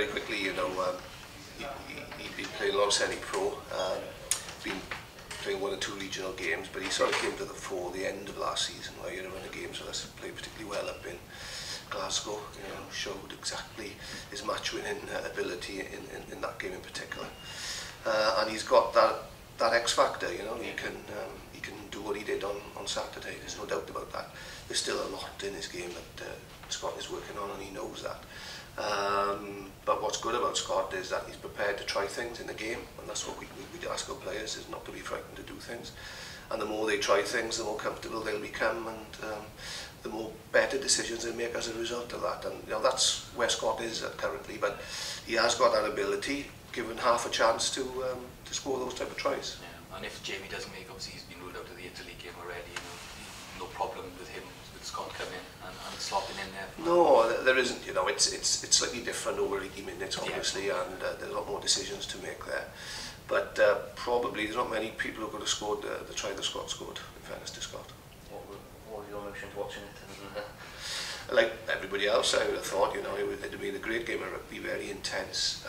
very quickly, you know, he'd been playing a lot of semi-pro, been playing 1 or 2 regional games, but he sort of came to the fore the end of last season, where he had a run of games with us, played particularly well up in Glasgow, you know, showed exactly his match-winning ability in that game in particular. And he's got that X factor, you know, he can do what he did on Saturday, there's no doubt about that. There's still a lot in his game that Scott is working on, and he knows that. But what's good about Scott is that he's prepared to try things in the game, and that's what we ask our players, is not to be frightened to do things. And the more they try things, the more comfortable they'll become, and the more better decisions they make as a result of that. And you know, that's where Scott is currently, but he has got that ability, given half a chance to score those type of tries. Yeah. And if Jamie doesn't make, obviously he's been ruled out of the Italy game already, you know, no problem with him, with Scott coming in and slotting in there. No, there isn't, you know, it's slightly different over 80 minutes obviously, yeah. And there's a lot more decisions to make there. But probably there's not many people who could have scored the try that Scott scored, in fairness to Scott. What were your emotions watching it? Like everybody else, I would have thought, you know, it would have been a great game of rugby, very intense.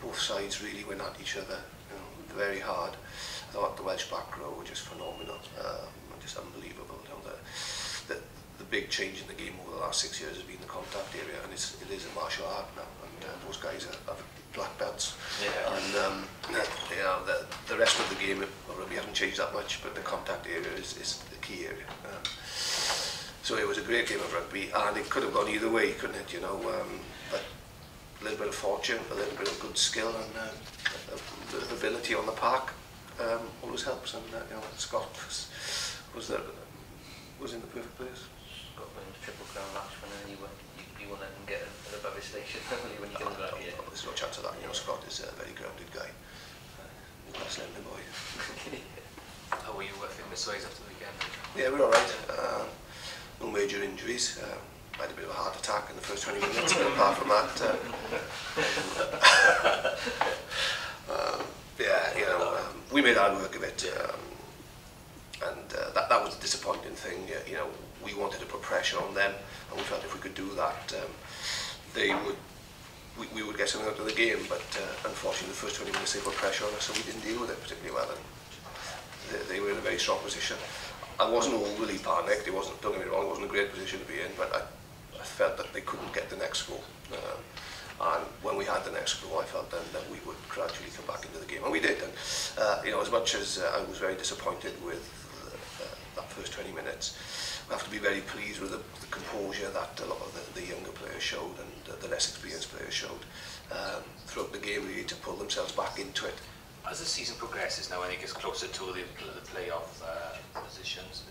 Both sides really went at each other, you know, very hard. I thought the Welsh back row were just phenomenal, just unbelievable. You know, the big change in the game over the last 6 years has been the contact area, and it is a martial art now, and those guys have black belts. Yeah. And you know, the rest of the game we haven't changed that much, but the contact area is the key area. So it was a great game of rugby, and it could have gone either way, couldn't it? You know, but a little bit of fortune, a little bit of good skill, and a bit of ability on the park always helps. And you know, Scott was in the perfect place. Scott went to Triple Crown match when you won't let him get above his station when you come back here. There's no chance of that. You know, Scott is a very grounded guy. Nice London boy. How were you in the size after the weekend? Yeah, we're all right. No major injuries. I had a bit of a heart attack in the first 20 minutes, but apart from that, yeah, you know, we made hard work of it, and that was a disappointing thing. You know, we wanted to put pressure on them, and we felt if we could do that, we would get something out of the game. But unfortunately, the first 20 minutes they put pressure on us, so we didn't deal with it particularly well. And they were in a very strong position. I wasn't overly panicked. It wasn't, don't get me wrong, it wasn't a great position to be in, but I felt that they couldn't get the next goal. And when we had the next goal, I felt then that we would gradually come back into the game, and we did. And you know, as much as I was very disappointed with that first 20 minutes, we have to be very pleased with the composure that a lot of the younger players showed, and the less experienced players showed throughout the game, really, to pull themselves back into it. As the season progresses now, and it gets closer to the playoff positions,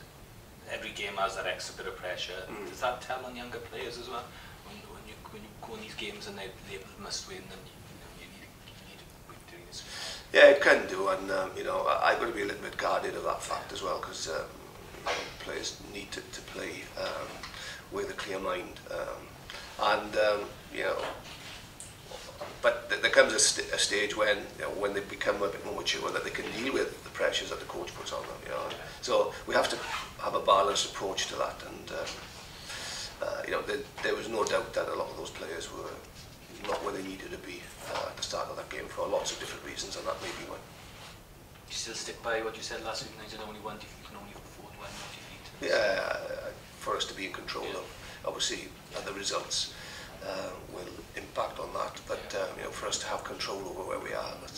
every game has that extra bit of pressure. Does that tell on younger players as well? When you go in these games and they must win, and you need victories. Yeah, it can do, and you know, I've got to be a little bit guarded of that fact as well, because players need to play with a clear mind, and you know. But there comes a stage when, you know, when they become a bit more mature, that they can deal with the pressures that the coach puts on them. You know? So we have to have a balanced approach to that, and you know, there was no doubt that a lot of those players were not where they needed to be at the start of that game for lots of different reasons, and that may be one. You still stick by what you said last week? You can only afford one defeat. Yeah, for us to be in control of, obviously, the results will impact on that, but you know, for us to have control over where we are, I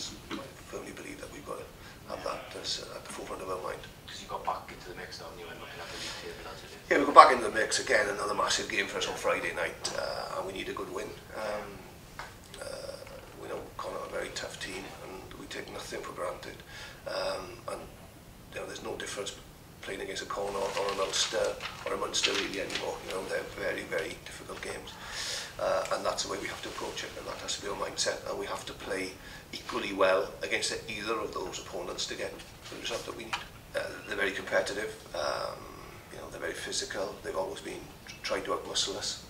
firmly believe that we've got to have that as at the forefront of our mind. Because you got back into the mix, haven't you, and looking at the league table as it is? Yeah, we go back into the mix again, another massive game for us on Friday night, and we need a good win. We know Connacht are a very tough team, and we take nothing for granted. And you know, there's no difference playing against a Connacht or an Ulster or a Munster really anymore. You know, they're very, very difficult games. And that's the way we have to approach it, and that has to be our mindset, and we have to play equally well against either of those opponents to get the result that we need. They're very competitive, you know, they're very physical, they've always been trying to outmuscle us.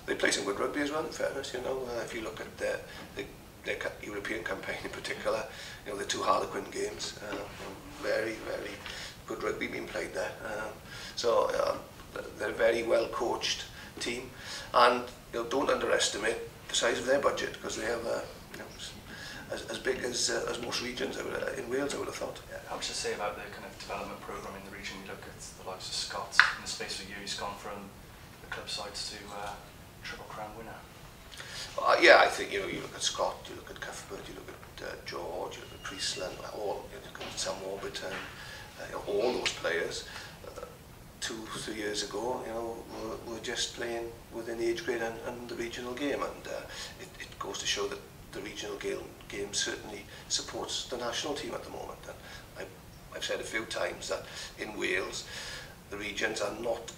They play some good rugby as well, in fairness. You know, if you look at their European campaign in particular, you know, the 2 Harlequin games, very, very good rugby being played there. So they're a very well coached team, and you know, don't underestimate the size of their budget, because they have you know, as big as most regions in Wales, I would have thought. Yeah, how much to say about the kind of development programme in the region? You look at the likes of Scott, in the space of a year he's gone from the club sides to Triple Crown winner. Yeah, I think you look at Scott, you look at Cuthbert, you look at George, you look at Priestland, all you look at Sam Warburton, all those players 2-3 years ago, were just playing within the age grade and the regional game, and it goes to show that the regional game certainly supports the national team at the moment. And I've said a few times that in Wales, the regions are not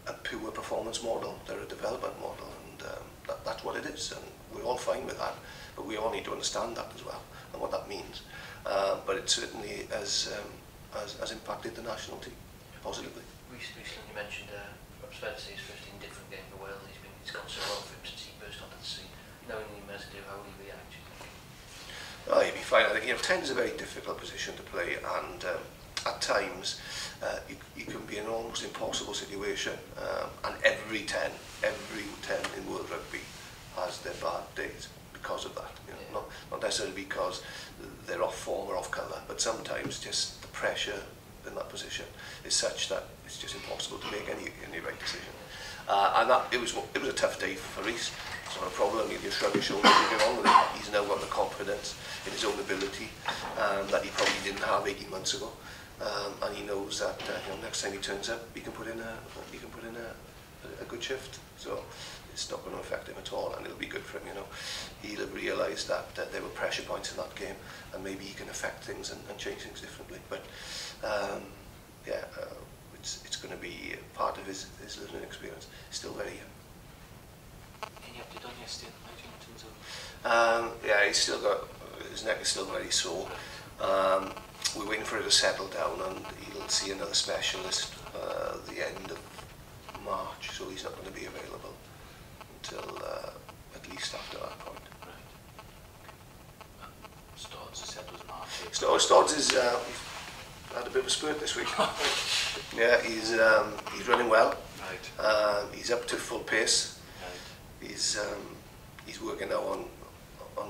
a pure performance model; they're a development model, and that's what it is. And we're all fine with that, but we all need to understand that as well and what that means. But it certainly has impacted the national team positively. Recently you mentioned perhaps fair to say his first in different game for Wales. He's gone so well for him since he burst onto the scene. Knowing him as to how he reacts, you think? Oh, he'd be fine. I think 10 is a very difficult position to play, and at times you can be in an almost impossible situation. And every 10 in World Rugby has their bad days because of that. Not necessarily because they're off form or off colour, but sometimes just the pressure in that position is such that it's just impossible to make any right decision. And it was a tough day for Reece. It's not a problem. You can shrug your shoulders and get on with it. He's now got the confidence in his own ability that he probably didn't have 18 months ago, and he knows that next time he turns up, he can put in a good shift. So it's not going to affect him at all, and it'll be good for him. He'll have realised that there were pressure points in that game, and maybe he can affect things and change things differently. But it's going to be part of his learning experience. Still very young. Any update on yesterday, Nigel, in terms of? Yeah, he's still got, his neck is still very sore. We're waiting for it to settle down, and he'll see another specialist the end of March, so he's not going to be available until at least after that point. Right. Stodds said was March. Stodds is had a bit of a spurt this week. Yeah, he's running well. Right. He's up to full pace. Right. He's working now on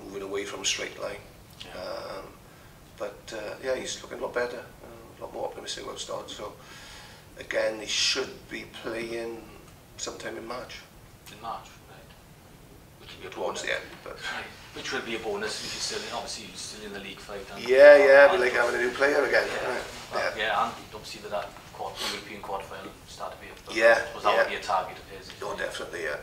moving away from a straight line. Yeah. Yeah, he's looking a lot better, a lot more optimistic about Stodds. So again, he should be playing sometime in March. In March, right. Which will be Towards the end, but. Right. Which will be a bonus if you're obviously still in the league fight. Yeah, we like having a new player again. Yeah, right. well, yeah, and obviously with that European quarterfinal start to be. Yeah, Was that would be a target of his? Oh, definitely, yeah.